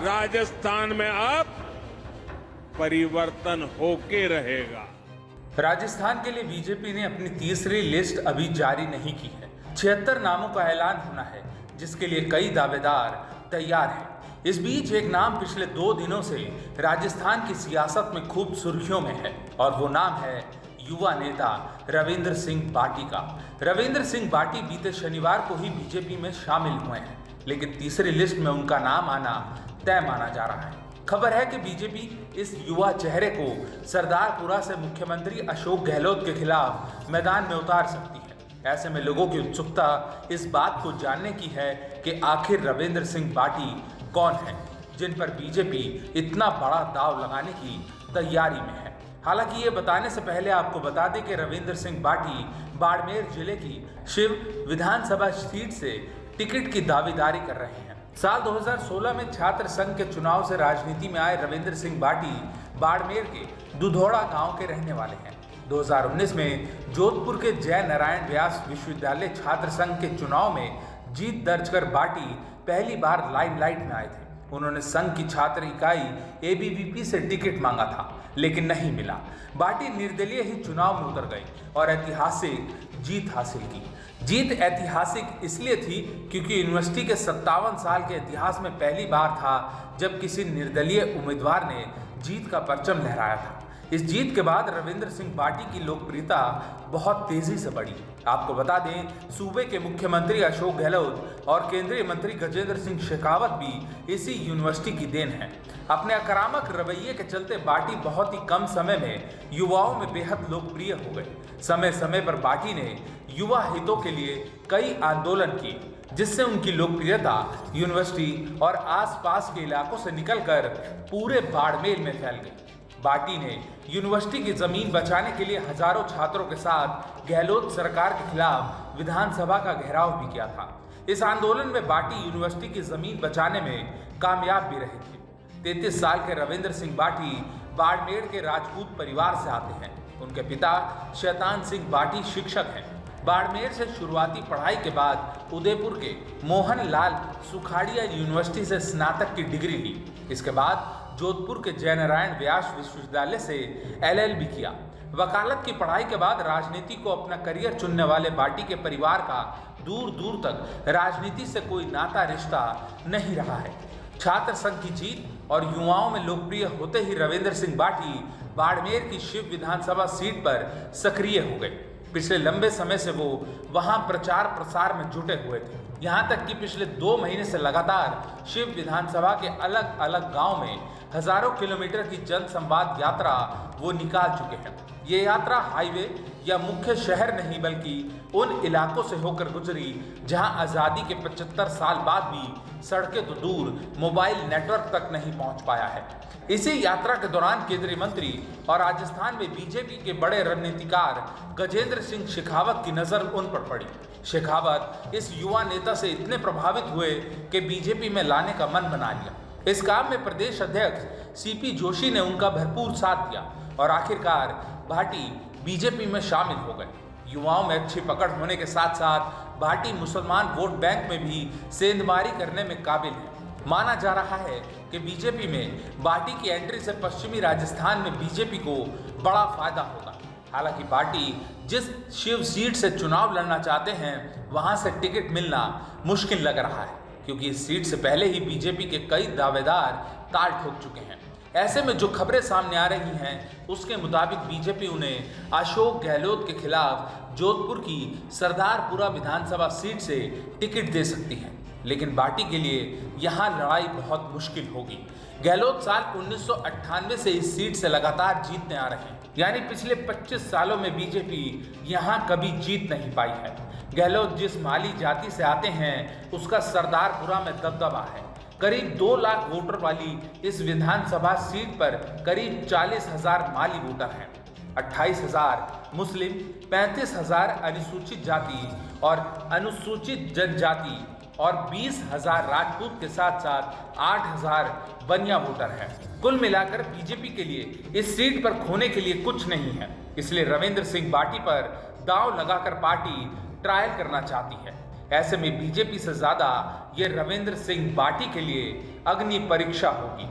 राजस्थान में अब परिवर्तन होके रहेगा। राजस्थान के लिए बीजेपी ने अपनी तीसरी लिस्ट अभी जारी नहीं की है। 76 नामों का ऐलान होना है, जिसके लिए कई दावेदार तैयार हैं। इस बीच एक नाम पिछले 2 दिनों से राजस्थान की सियासत में खूब सुर्खियों में है और वो नाम है युवा नेता रविंद्र सिंह बाटी का। रविंद्र सिंह बाटी बीते शनिवार को ही बीजेपी में शामिल हुए हैं, लेकिन तीसरी लिस्ट में उनका नाम आना तय माना जा रहा है। खबर है कि बीजेपी इस युवा चेहरे को सरदारपुरा से मुख्यमंत्री अशोक गहलोत के खिलाफ मैदान में उतार सकती है। ऐसे में लोगों की उत्सुकता इस बात को जानने की है कि आखिर रविंद्र सिंह बाटी कौन है, जिन पर बीजेपी इतना बड़ा दांव लगाने की तैयारी में है। हालांकि ये बताने से पहले आपको बता दें कि रविंद्र सिंह बाटी बाड़मेर जिले की शिव विधानसभा सीट से टिकट की दावेदारी कर रहे हैं। साल 2016 में छात्र संघ के चुनाव से राजनीति में आए रविंद्र सिंह बाटी बाड़मेर के दुधौड़ा गांव के रहने वाले हैं। 2019 में जोधपुर के जय नारायण व्यास विश्वविद्यालय छात्र संघ के चुनाव में जीत दर्ज कर बाटी पहली बार लाइमलाइट में आए थे। उन्होंने संघ की छात्र इकाई एबीवीपी से टिकट मांगा था, लेकिन नहीं मिला। बाटी निर्दलीय ही चुनाव में उतर गए और ऐतिहासिक जीत हासिल की। जीत ऐतिहासिक इसलिए थी क्योंकि यूनिवर्सिटी के 57 साल के इतिहास में पहली बार था जब किसी निर्दलीय उम्मीदवार ने जीत का परचम लहराया था। इस जीत के बाद रविंद्र सिंह बाटी की लोकप्रियता बहुत तेजी से बढ़ी। आपको बता दें, सूबे के मुख्यमंत्री अशोक गहलोत और केंद्रीय मंत्री गजेंद्र सिंह शेखावत भी इसी यूनिवर्सिटी की देन है। अपने आक्रामक रवैये के चलते बाटी बहुत ही कम समय में युवाओं में बेहद लोकप्रिय हो गए। समय समय पर बाटी ने युवा हितों के लिए कई आंदोलन किए, जिससे उनकी लोकप्रियता यूनिवर्सिटी और आसपास के इलाकों से निकलकर पूरे बाड़मेर में फैल गई। बाटी ने यूनिवर्सिटी की जमीन बचाने के लिए हजारों छात्रों के साथ गहलोत सरकार के खिलाफ विधानसभा का घेराव भी किया था। इस आंदोलन में बाटी यूनिवर्सिटी की जमीन बचाने में कामयाब भी रहे थे। 33 साल के रविंद्र सिंह बाटी बाड़मेर के राजपूत परिवार से आते हैं। उनके पिता शैतान सिंह बाटी शिक्षक हैं। बाड़मेर से शुरुआती पढ़ाई के बाद उदयपुर के मोहन लाल सुखाड़िया यूनिवर्सिटी से स्नातक की डिग्री ली। इसके बाद जोधपुर के जय नारायण व्यास विश्वविद्यालय से LLB किया। वकालत की पढ़ाई के बाद राजनीति को अपना करियर चुनने वाले बाटी के परिवार का दूर दूर तक राजनीति से कोई नाता रिश्ता नहीं रहा है। छात्र संघ की जीत और युवाओं में लोकप्रिय होते ही रविंद्र सिंह बाटी बाड़मेर की शिव विधानसभा सीट पर सक्रिय हो गए। पिछले लंबे समय से वो वहां प्रचार प्रसार में जुटे हुए थे। यहाँ तक कि पिछले 2 महीने से लगातार शिव विधानसभा के अलग अलग गांव में हजारों किलोमीटर की जन संवाद यात्रा वो निकाल चुके हैं। ये यात्रा हाईवे या मुख्य शहर नहीं बल्कि उन इलाकों से होकर गुजरी जहां आज़ादी के 75 साल बाद भी सड़कें तो दूर मोबाइल नेटवर्क तक नहीं पहुंच पाया है। इसी यात्रा के दौरान केंद्रीय मंत्री और राजस्थान में बीजेपी के बड़े रणनीतिकार गजेंद्र सिंह शेखावत की नजर उन पर पड़ी। शेखावत इस युवा नेता से इतने प्रभावित हुए कि बीजेपी में लाने का मन बना लिया। इस काम में प्रदेश अध्यक्ष CP जोशी ने उनका भरपूर साथ दिया और आखिरकार भाटी बीजेपी में शामिल हो गए। युवाओं में अच्छी पकड़ होने के साथ साथ भाटी मुसलमान वोट बैंक में भी सेंधमारी करने में काबिल है। माना जा रहा है कि बीजेपी में बाटी की एंट्री से पश्चिमी राजस्थान में बीजेपी को बड़ा फायदा होगा। हालांकि बाटी जिस शिव सीट से चुनाव लड़ना चाहते हैं, वहां से टिकट मिलना मुश्किल लग रहा है, क्योंकि इस सीट से पहले ही बीजेपी के कई दावेदार ताल ठोक चुके हैं। ऐसे में जो खबरें सामने आ रही हैं, उसके मुताबिक बीजेपी उन्हें अशोक गहलोत के खिलाफ जोधपुर की सरदारपुरा विधानसभा सीट से टिकट दे सकती है, लेकिन बाटी के लिए यहाँ लड़ाई बहुत मुश्किल होगी। गहलोत साल 1998 से इस सीट से लगातार जीतने आ रहे हैं, यानी पिछले 25 सालों में बीजेपी यहाँ कभी जीत नहीं पाई है। गहलोत जिस माली जाति से आते हैं, उसका सरदारपुरा में दबदबा है। करीब 2 लाख वोटर वाली इस विधानसभा सीट पर करीब 40,000 माली वोटर हैं। 28,000 मुस्लिम, 35,000 अनुसूचित जाति और अनुसूचित जनजाति और 20,000 राजपूत के साथ साथ 8,000 बनिया वोटर हैं। कुल मिलाकर बीजेपी के लिए इस सीट पर खोने के लिए कुछ नहीं है। इसलिए रविंद्र सिंह बाटी पर दांव लगाकर पार्टी ट्रायल करना चाहती है। ऐसे में बीजेपी से ज्यादा ये रविंद्र सिंह बाटी के लिए अग्नि परीक्षा होगी।